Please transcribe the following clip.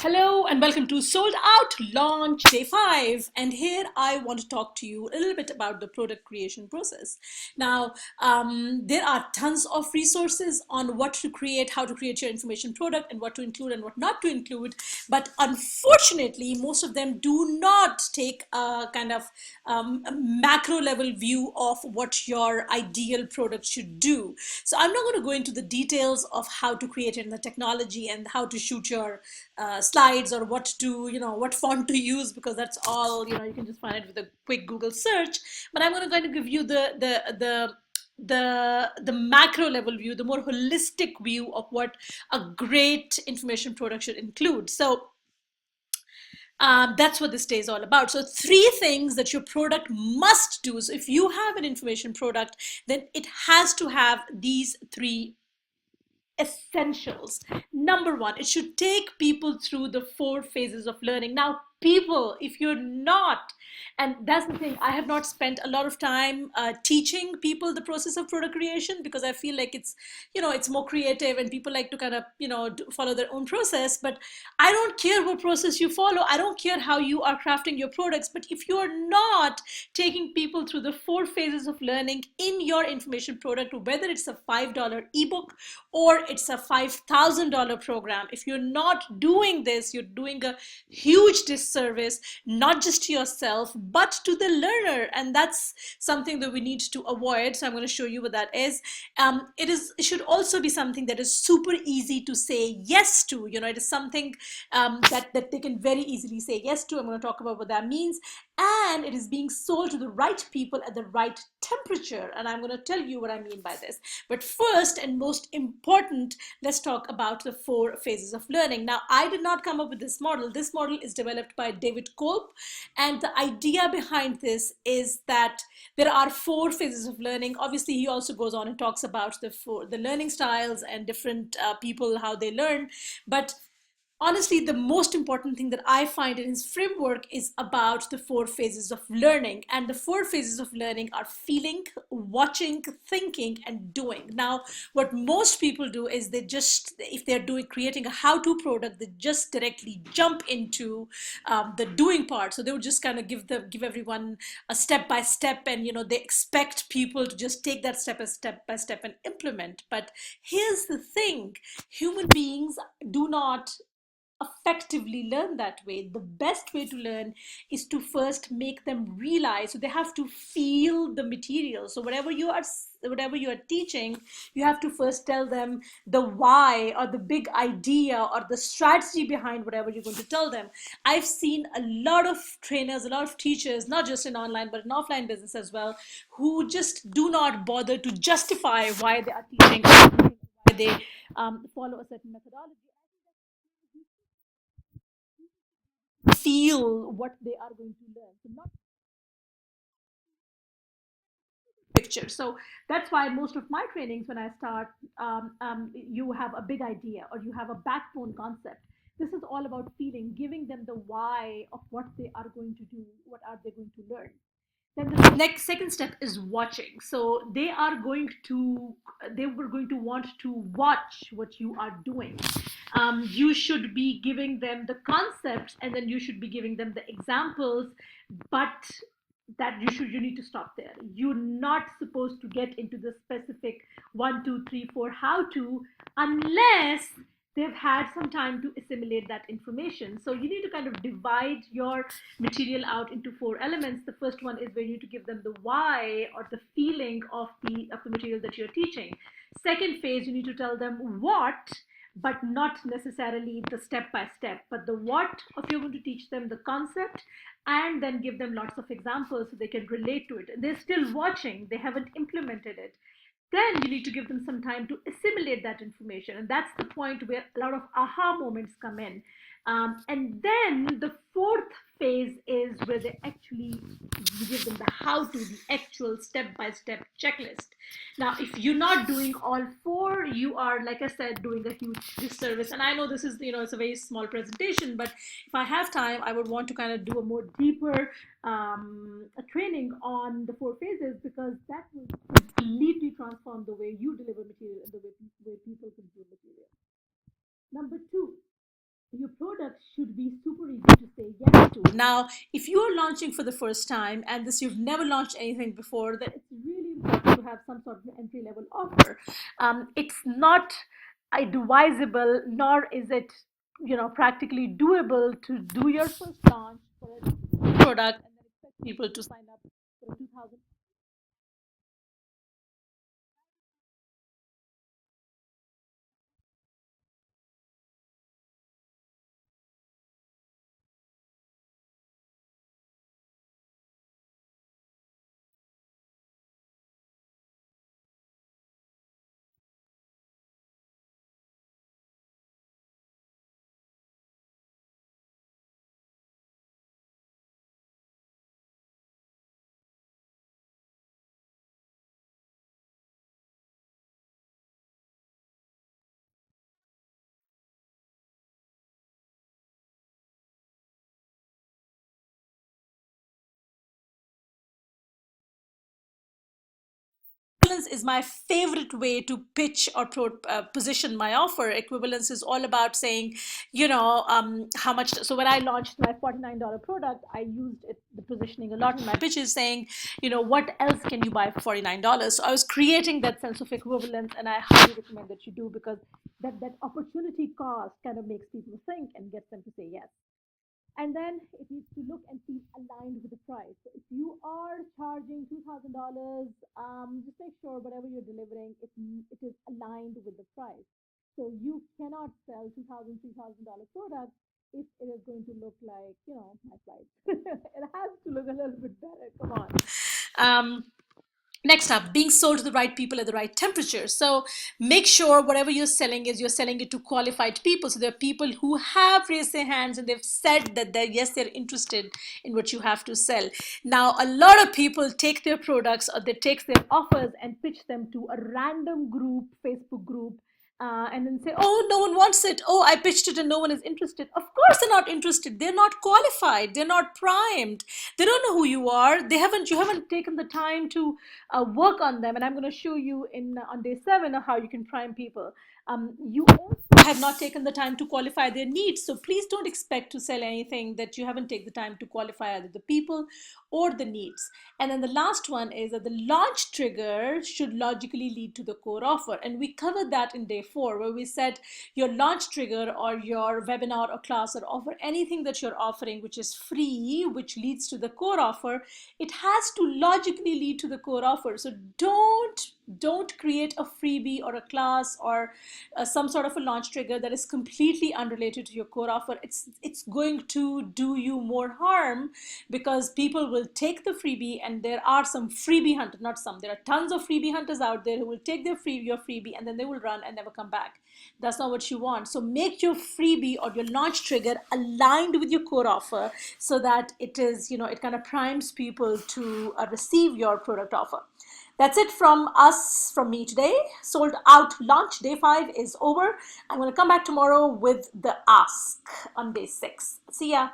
Hello and welcome to Sold Out Launch Day 5. And here I want to talk to you a little bit about the product creation process. Now, there are tons of resources on what to create, how to create your information product, and what to include and what not to include. But unfortunately, most of them do not take a kind of a macro level view of what your ideal product should do. So I'm not going to go into the details of how to create it in the technology and how to shoot your slides or what to, what font to use, because that's all, you can just find it with a quick Google search. But I'm going to kind of give you the macro level view, the more holistic view of what a great information product should include. So that's what this day is all about. So three things that your product must do. So if you have an information product, then it has to have these three essentials. Number one, it should take people through the 4 phases of learning. Now, people, if you're not, and that's the thing, I have not spent a lot of time teaching people the process of product creation, because I feel like it's more creative and people like to kind of follow their own process. But I don't care what process you follow, I don't care how you are crafting your products, but if you are not taking people through the 4 phases of learning in your information product, whether it's a $5 ebook or it's a $5,000 program, if you're not doing this, you're doing a huge disservice, not just to yourself, but to the learner. And that's something that we need to avoid. So I'm going to show you what that is. It should also be something that is super easy to say yes to. It is something that they can very easily say yes to. I'm going to talk about what that means. And it is being sold to the right people at the right temperature. And I'm going to tell you what I mean by this. But first and most important, let's talk about the 4 phases of learning. Now, I did not come up with this model. This model is developed by David Kolb. And the idea behind this is that there are 4 phases of learning. Obviously, he also goes on and talks about the learning styles and different people, how they learn. But honestly, the most important thing that I find in his framework is about the 4 phases of learning. And the 4 phases of learning are feeling, watching, thinking, and doing. Now, what most people do is they just, if they're creating a how-to product, they just directly jump into the doing part. So they would just kind of give everyone a step by step, and they expect people to just take that step by step and implement. But here's the thing: human beings do not effectively learn that way. The best way to learn is to first make them realize. So they have to feel the material. So whatever you are teaching, you have to first tell them the why or the big idea or the strategy behind whatever you're going to tell them. I've seen a lot of trainers, a lot of teachers, not just in online but in offline business as well, who just do not bother to justify why they are teaching, why they follow a certain methodology. Feel what they are going to learn. So not picture. So that's why most of my trainings, when I start, you have a big idea or you have a backbone concept. This is all about feeling, giving them the why of what they are going to do, what are they going to learn. Then the next second step is watching. So they were going to want to watch what you are doing. You should be giving them the concepts, and then you should be giving them the examples, but that you need to stop there. You're not supposed to get into the specific 1, 2, 3, 4 how to, unless they've had some time to assimilate that information. So you need to kind of divide your material out into 4 elements. The first one is where you need to give them the why or the feeling of the material that you're teaching. Second phase, you need to tell them what, but not necessarily the step by step, but the what of you're going to teach them the concept, and then give them lots of examples so they can relate to it. And they're still watching, they haven't implemented it. Then you need to give them some time to assimilate that information. And that's the point where a lot of aha moments come in. And then the fourth phase is where they actually give them the how to, the actual step-by-step checklist. Now, if you're not doing all 4, you are, like I said, doing a huge disservice. And I know this is, it's a very small presentation, but if I have time, I would want to kind of do a more deeper a training on the 4 phases, because that will completely transform the way you deliver material and the way people consume material. Number 2, your product should be super easy to say yes to. Now, if you are launching for the first time and this you've never launched anything before, then it's really important to have some sort of entry level offer. It's not advisable, nor is it practically doable to do your first launch for a product and then expect people to sign up for a 2000. Equivalence is my favorite way to pitch or position my offer. Equivalence is all about saying, how much. So when I launched my $49 product, I used the positioning a lot in my pitches, saying, what else can you buy for $49? So I was creating that sense of equivalence, and I highly recommend that you do, because that opportunity cost kind of makes people think and gets them to say yes. And then it needs to look and feel aligned with the price. So if you are charging $2,000, just make sure whatever you're delivering, it is aligned with the price. So you cannot sell $2,000, $3,000 products if it is going to look like, my price. It has to look a little bit better. Come on. Um, Next up, being sold to the right people at the right temperature. So make sure whatever you're selling is, you're selling it to qualified people. So there are people who have raised their hands and they've said that yes, they're interested in what you have to sell. Now, a lot of people take their products or they take their offers and pitch them to a random group, Facebook group, and then say, oh, no one wants it. Oh, I pitched it and no one is interested. Of course they're not interested. They're not qualified. They're not primed. They don't know who you are. You haven't taken the time to work on them. And I'm going to show you on day 7 of how you can prime people. You also have not taken the time to qualify their needs. So please don't expect to sell anything that you haven't taken the time to qualify either the people or the needs. And then the last one is that the launch trigger should logically lead to the core offer. And we covered that in day 4, where we said your launch trigger or your webinar or class or offer, anything that you're offering which is free, which leads to the core offer, it has to logically lead to the core offer. So don't create a freebie or a class or some sort of a launch trigger that is completely unrelated to your core offer. It's going to do you more harm, because people will take the freebie, and there are some freebie hunters, not some, there are tons of freebie hunters out there who will take your freebie and then they will run and never come back. That's not what you want. So make your freebie or your launch trigger aligned with your core offer, so that it is, it kind of primes people to receive your product offer. That's it from me today. Sold out launch day 5 is over. I'm going to come back tomorrow with the ask on day 6. See ya.